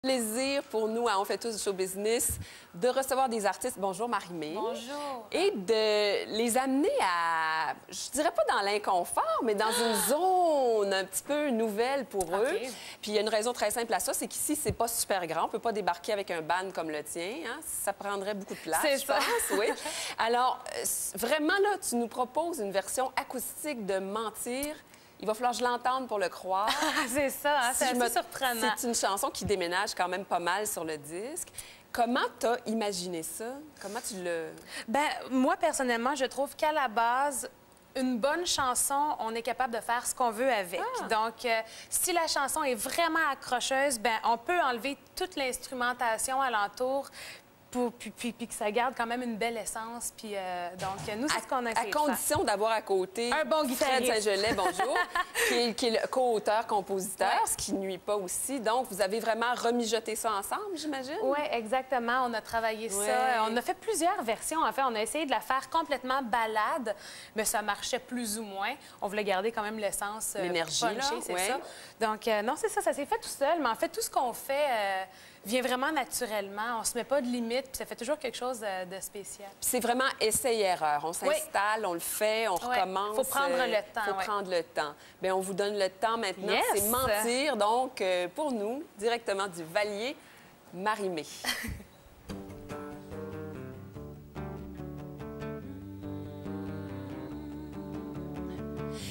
Plaisir pour nous, On fait tous du show business, de recevoir des artistes. Bonjour Marie-Mé. Bonjour. Et de les amener à, je dirais pas dans l'inconfort, mais dans une zone un petit peu nouvelle pour eux. Puis il y a une raison très simple à ça, c'est qu'ici, c'est pas super grand. On peut pas débarquer avec un band comme le tien. Hein? Ça prendrait beaucoup de place, je pense. Oui. Alors, vraiment, là, tu nous proposes une version acoustique de Mentir. Il va falloir que je l'entende pour le croire. C'est ça, hein? C'est assez surprenant. C'est une chanson qui déménage quand même pas mal sur le disque. Comment t'as imaginé ça? Comment tu l'as... Bien, moi, personnellement, je trouve qu'à la base, une bonne chanson, on est capable de faire ce qu'on veut avec. Donc, si la chanson est vraiment accrocheuse, bien, on peut enlever toute l'instrumentation alentour puis que ça garde quand même une belle essence. Puis, donc, nous, c'est ce qu'on a essayé de faire. À condition d'avoir à côté un bon guitariste. Fred Saint-Gelais, bonjour, qui est le co-auteur-compositeur, ce qui ne nuit pas aussi. Donc, vous avez vraiment remijoté ça ensemble, j'imagine? Oui, exactement. On a travaillé ça. On a fait plusieurs versions. En fait, on a essayé de la faire complètement balade, mais ça marchait plus ou moins. On voulait garder quand même l'essence l'énergie, c'est ça. Donc, non, c'est ça. Ça s'est fait tout seul. Mais en fait, tout ce qu'on fait vient vraiment naturellement. On se met pas de limite, puis ça fait toujours quelque chose de spécial. C'est vraiment essai-erreur. On s'installe, on le fait, on recommence. Il faut prendre le temps. Il faut prendre le temps. Bien, on vous donne le temps maintenant. Yes. C'est Mentir. Donc, pour nous, directement du Valier, Marie-Mé.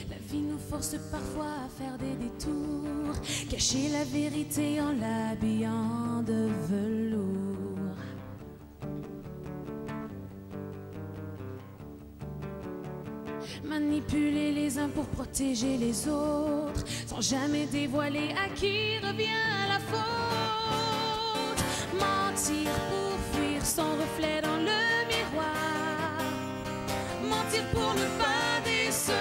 La vie nous force parfois à faire des détours, cacher la vérité en l'habillant de velours. Manipuler les uns pour protéger les autres, sans jamais dévoiler à qui revient la faute. Mentir pour fuir son reflet dans le miroir, mentir pour ne pas décevoir,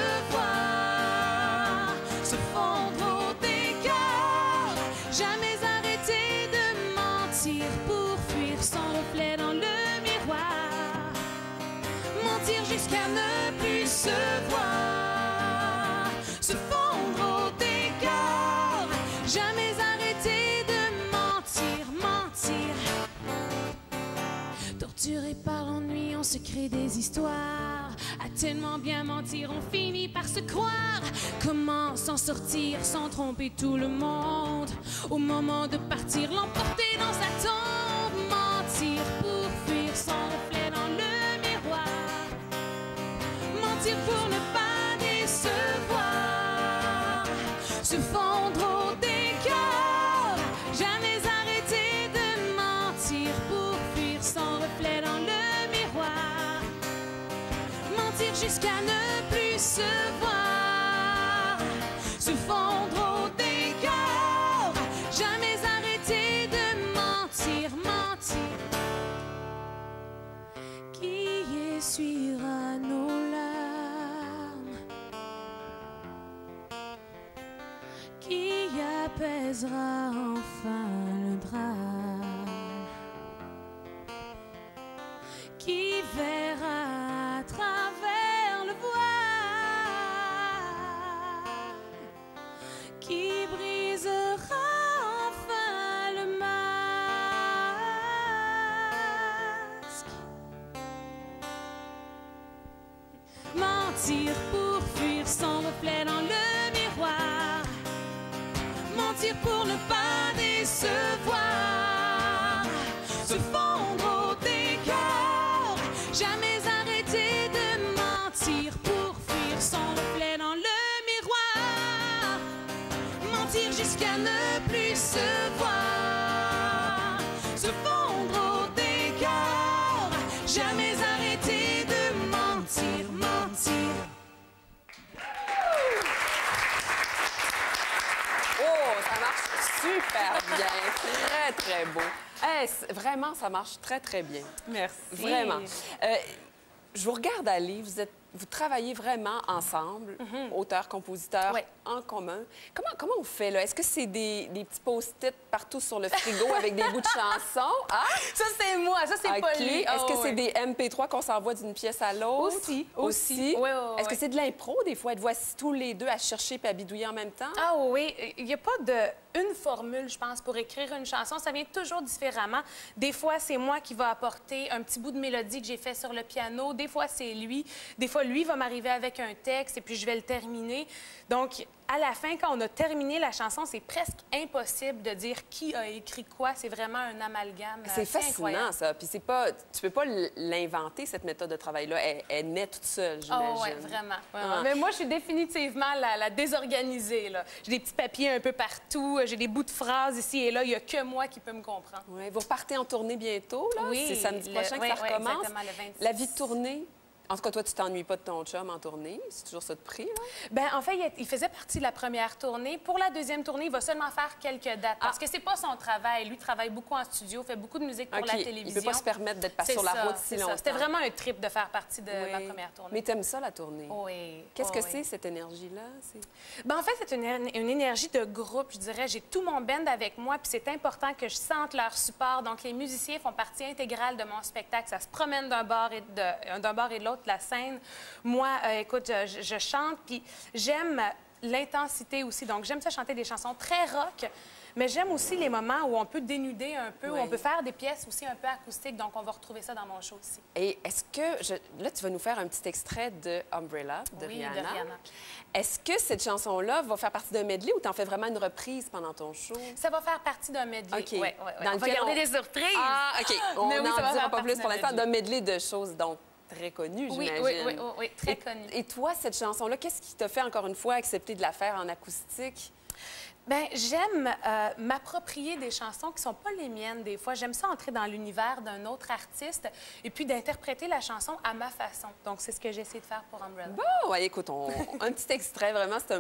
se fondre au décor, jamais arrêter de mentir pour fuir son reflet dans le miroir, mentir jusqu'à ne plus se voir, se fondre au décor, jamais arrêter de mentir, mentir. Torturé par l'ennui, on se crée des histoires. À tellement bien mentir, on finit par se croire. Comment s'en sortir sans tromper tout le monde? Au moment de partir, l'emporter dans sa tombe. Mentir pour fuir son reflet dans le miroir, mentir pour ne pas décevoir, se fondre au décor, jamais arrêter de mentir pour fuir son reflet dans le miroir, mentir jusqu'à ne plus se voir, se fondre au décor, jamais arrêter de mentir, mentir. Qui essuiera nos larmes? Qui apaisera enfin le drame? Qui verra à travers le voile? Qui brisera enfin le masque? Mentir pour fuir son reflet dans le miroir, mentir pour ne pas décevoir, se fondre au décor, jamais arrêter de mentir pour fuir son reflet dans le miroir, mentir jusqu'à ne plus se voir, se fondre au décor, jamais arrêter de mentir, mentir. Oh, ça marche super bien. Très, très beau. Hey, vraiment, ça marche très, très bien. Merci. Vraiment. Je vous regarde aller. Vous êtes vous travaillez vraiment ensemble, auteur-compositeur, Ouais. en commun. Comment on fait, là? Est-ce que c'est des petits post-it partout sur le frigo avec des bouts de chansons? Ah! Ça, c'est moi. Ça, c'est pas OK. lui. Est-ce que Oh, c'est oui. des MP3 qu'on s'envoie d'une pièce à l'autre? Aussi. Oui, oui, oui. Est-ce que c'est de l'impro, des fois? Êtes-vous assis tous les deux à chercher et à bidouiller en même temps? Ah oui, il n'y a pas une formule, je pense, pour écrire une chanson. Ça vient toujours différemment. Des fois, c'est moi qui va apporter un petit bout de mélodie que j'ai fait sur le piano. Des fois, c'est lui. Des fois, lui va m'arriver avec un texte et puis je vais le terminer. Donc, à la fin, quand on a terminé la chanson, c'est presque impossible de dire qui a écrit quoi. C'est vraiment un amalgame. C'est fascinant, incroyable. ça. Puis c'est pas... Tu peux pas l'inventer, cette méthode de travail-là. Elle naît toute seule, j'imagine. Oh, oui, vraiment. Ah. Mais moi, je suis définitivement la désorganisée, là. J'ai des petits papiers un peu partout, j'ai des bouts de phrases ici et là. Il n'y a que moi qui peux me comprendre. Ouais. Vous repartez en tournée bientôt, là? Oui, C'est samedi le- prochain que oui, ça oui, recommence. exactement, le 26. La vie de tournée? En tout cas, toi, tu t'ennuies pas de ton chum en tournée. C'est toujours ça de prix, là? Bien, en fait, il faisait partie de la première tournée. Pour la deuxième tournée, il va seulement faire quelques dates parce que c'est pas son travail. Lui travaille beaucoup en studio, fait beaucoup de musique pour OK. la télévision. Il peut pas se permettre d'être C'est sur la ça, route si c'est ça. longtemps. C'était vraiment un trip de faire partie de Oui. ma première tournée. Mais t'aimes ça, la tournée? Oui. Qu'est-ce oh, que oui. c'est, cette énergie-là? Ben, en fait, c'est une énergie de groupe, je dirais. J'ai tout mon band avec moi, puis c'est important que je sente leur support. Donc, les musiciens font partie intégrale de mon spectacle. Ça se promène d'un bord et de l'autre de la scène. Moi, écoute, je chante, puis j'aime l'intensité aussi. Donc, j'aime ça chanter des chansons très rock, mais j'aime aussi les moments où on peut dénuder un peu, Oui. où on peut faire des pièces aussi un peu acoustiques. Donc, on va retrouver ça dans mon show aussi. Et est-ce que... Là, tu vas nous faire un petit extrait de Umbrella, de Oui, Rihanna. de Rihanna. Est-ce que cette chanson-là va faire partie d'un medley ou t'en fais vraiment une reprise pendant ton show? Ça va faire partie d'un medley. OK. Ouais, ouais, ouais. Dans On va lequel garder des surprises. Ah, OK. On Mais oui, ça va n'en dira faire pas plus partie pour d'un l'instant. medley. D'un medley de choses, donc, très connues, Oui, j'imagine. oui, oui, oui, oui, très connu. Et toi, cette chanson-là, qu'est-ce qui t'a fait, encore une fois, accepter de la faire en acoustique? Bien, j'aime m'approprier des chansons qui ne sont pas les miennes des fois. J'aime ça entrer dans l'univers d'un autre artiste et puis d'interpréter la chanson à ma façon. Donc, c'est ce que j'ai essayé de faire pour Umbrella. Bon, ouais, écoute, un petit extrait, vraiment, c'est un